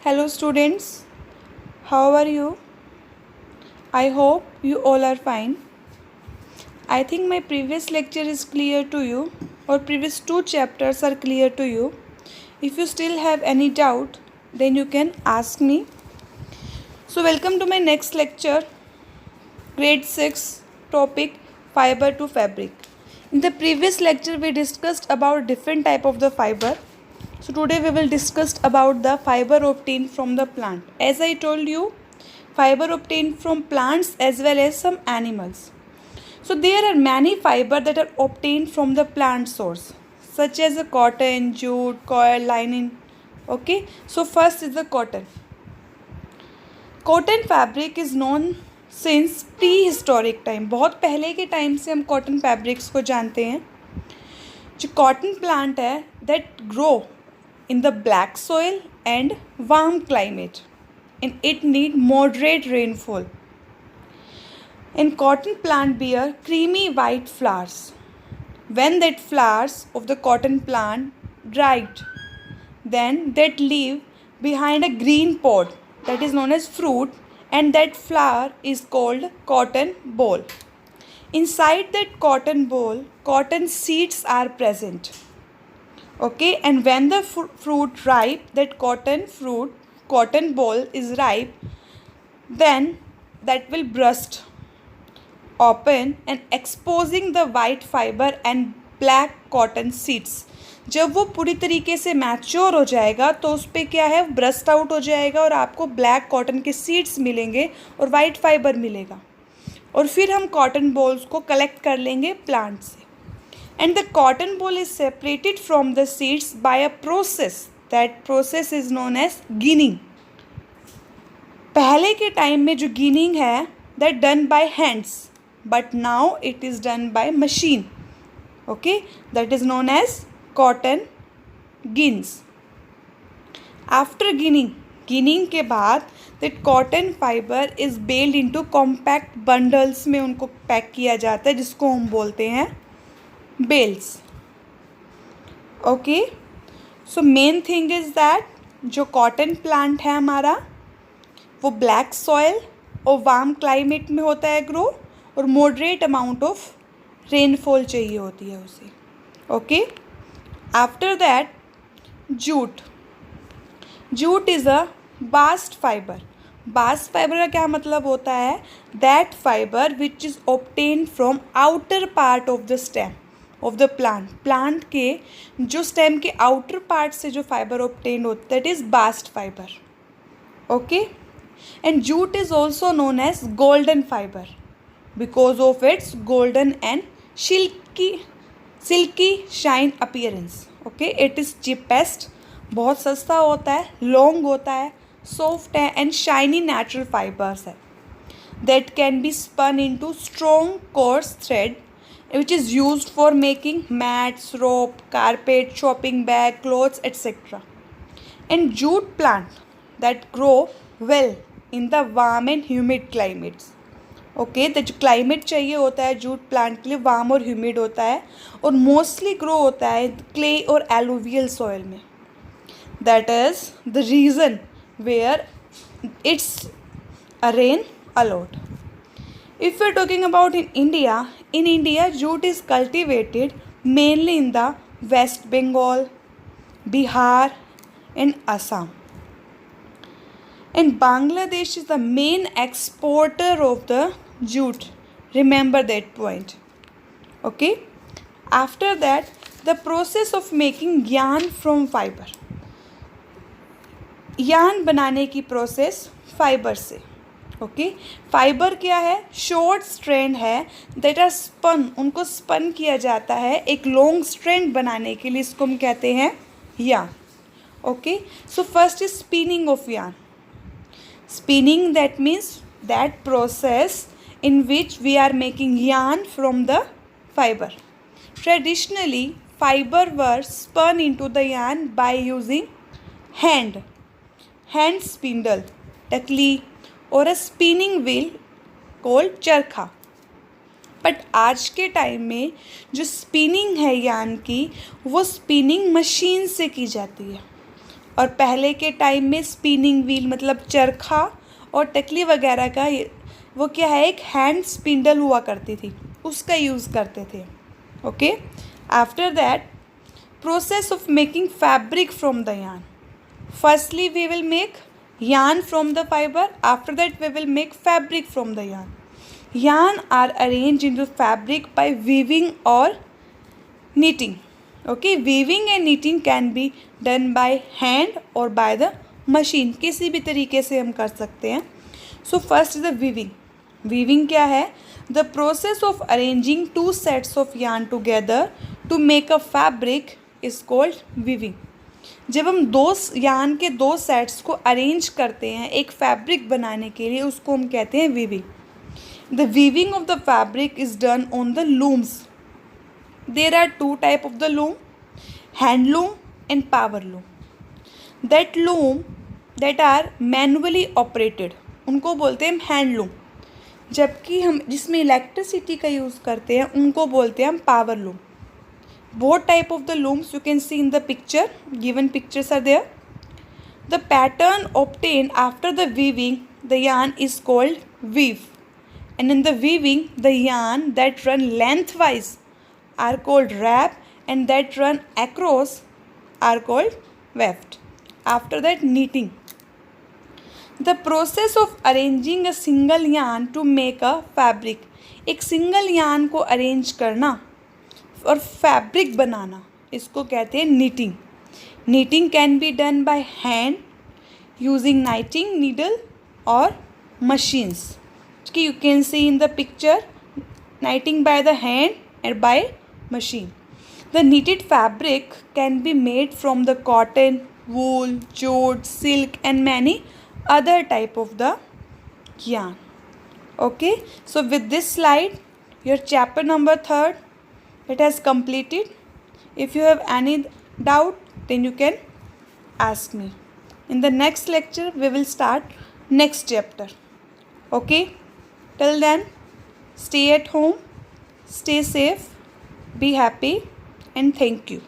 Hello students, how are you? I hope you all are fine. I think my previous lecture is clear to you, or previous two chapters are clear to you. If you still have any doubt, then you can ask me. So welcome to my next lecture, grade 6, topic fiber to fabric. In the previous lecture we discussed about different type of the fiber. So today we will discuss about the fiber obtained from the plant. As I told you, fiber obtained from plants as well as some animals. So there are many fiber that are obtained from the plant source, such as the cotton, jute, coir, linen. Okay, so first is the cotton. Cotton fabric is known since pre historic time. बहुत पहले के time से हम cotton fabrics को जानते हैं. जो cotton plant है that grow in the black soil and warm climate and it need moderate rainfall. And cotton plant bear creamy white flowers. when that flowers of the cotton plant dried, then that leave behind a green pod that is known as fruit, and that flower is called cotton ball. Inside that cotton ball, cotton seeds are present. Okay, and when the fruit ripe, that cotton ball is ripe, then that will burst open and exposing the white fiber and black cotton seeds. जब वो पूरी तरीके से mature हो जाएगा तो उस पर क्या है, ब्रस्ट आउट हो जाएगा और आपको ब्लैक कॉटन के सीड्स मिलेंगे और वाइट फाइबर मिलेगा. और फिर हम कॉटन बॉल्स को कलेक्ट कर लेंगे प्लांट से. And the cotton ball is separated from the seeds by a process. That process is known as ginning. पहले के टाइम में जो गिनिंग है that done by hands, but now it is done by machine. Okay, that is known as cotton gins. After ginning के बाद that cotton fiber is baled into compact bundles में उनको pack किया जाता है जिसको हम बोलते हैं bales. Okay, so main thing is that जो cotton plant है हमारा वो black soil और warm climate में होता है ग्रो और मॉडरेट अमाउंट ऑफ रेनफॉल चाहिए होती है उसे. Okay, after that jute is a bast fibre. Bast fibre का क्या मतलब होता है, that fibre which is obtain from outer part of the stem of the plant के जो स्टेम के आउटर पार्ट से जो फाइबर ऑब्टेन होता है that is bast fibre. Okay, and jute is also known as golden fibre because of its golden and silky shine appearance. Okay, it is cheapest, बहुत सस्ता होता है, लॉन्ग होता है, सॉफ्ट है एंड शाइनी नेचुरल फाइबर्स है that can be spun into strong coarse thread which is used for making mats, rope, carpet, shopping bag, clothes, etc. And jute plant that grow well in the warm and humid climates. Okay, तो जो climate चाहिए होता है jute plant के लिए warm और humid होता है और मोस्टली ग्रो होता है क्ले और एलुवियल सॉइल में. That is the reason where it's a rain a lot. If you are talking about in India jute is cultivated mainly in the West Bengal, Bihar and Assam. And Bangladesh is the main exporter of the jute. Remember that point. Okay. After that, the process of making yarn from fiber. yarn बनाने की process fibre से. Okay, fibre क्या है, short strand है that are spun. उनको spun किया जाता है एक लॉन्ग स्ट्रैंड बनाने के लिए, इसको हम कहते हैं yarn. Okay, so first is spinning of yarn. Spinning, that means that process in which we are making yarn from the fiber. Traditionally, fiber were spun into the yarn by using hand spindle, takli, or a spinning wheel called चरखा. But आज के time में जो spinning है yarn की वो spinning machine से की जाती है. और पहले के टाइम में स्पिनिंग व्हील मतलब चरखा और टकली वगैरह का वो क्या है, एक हैंड स्पिंडल हुआ करती थी, उसका यूज़ करते थे. Okay. After that, process of making fabric from the yarn. Firstly we will make yarn from the fiber, after that we will make fabric from the yarn. Yarn are arranged into fabric by weaving or knitting. Okay, weaving and knitting can be done by hand or by the machine. किसी भी तरीके से हम कर सकते हैं. So first is the weaving. Weaving क्या है? The process of arranging two sets of yarn together to make a fabric is called weaving. जब हम दो यार्न के दो सेट्स को अरेंज करते हैं एक फैब्रिक बनाने के लिए, उसको हम कहते हैं weaving. The weaving of the fabric is done on the looms. There are two type of the loom, hand loom and power loom. That loom that are manually operated, उनको बोलते हैं हैंड लूम. जबकि हम जिसमें electricity का use करते हैं उनको बोलते हैं हम power loom. Both type of the looms you can see in the picture, given pictures are there. The pattern obtained after the weaving the yarn is called weave, and in the weaving the yarn that run lengthwise are called wrap and that run across are called weft. After that, knitting. The process of arranging a single yarn to make a fabric. एक single yarn को arrange करना और fabric बनाना, इसको कहते हैं knitting. Knitting can be done by hand using knitting needle और machines. You can see in the picture knitting by the hand and by machine. The knitted fabric can be made from the cotton, wool, jute, silk and many other type of the yarn. Okay, so with this slide your chapter number 3 it has completed. If you have any doubt then you can ask me. In the next lecture we will start next chapter. Okay, till then stay at home, stay safe, be happy and thank you.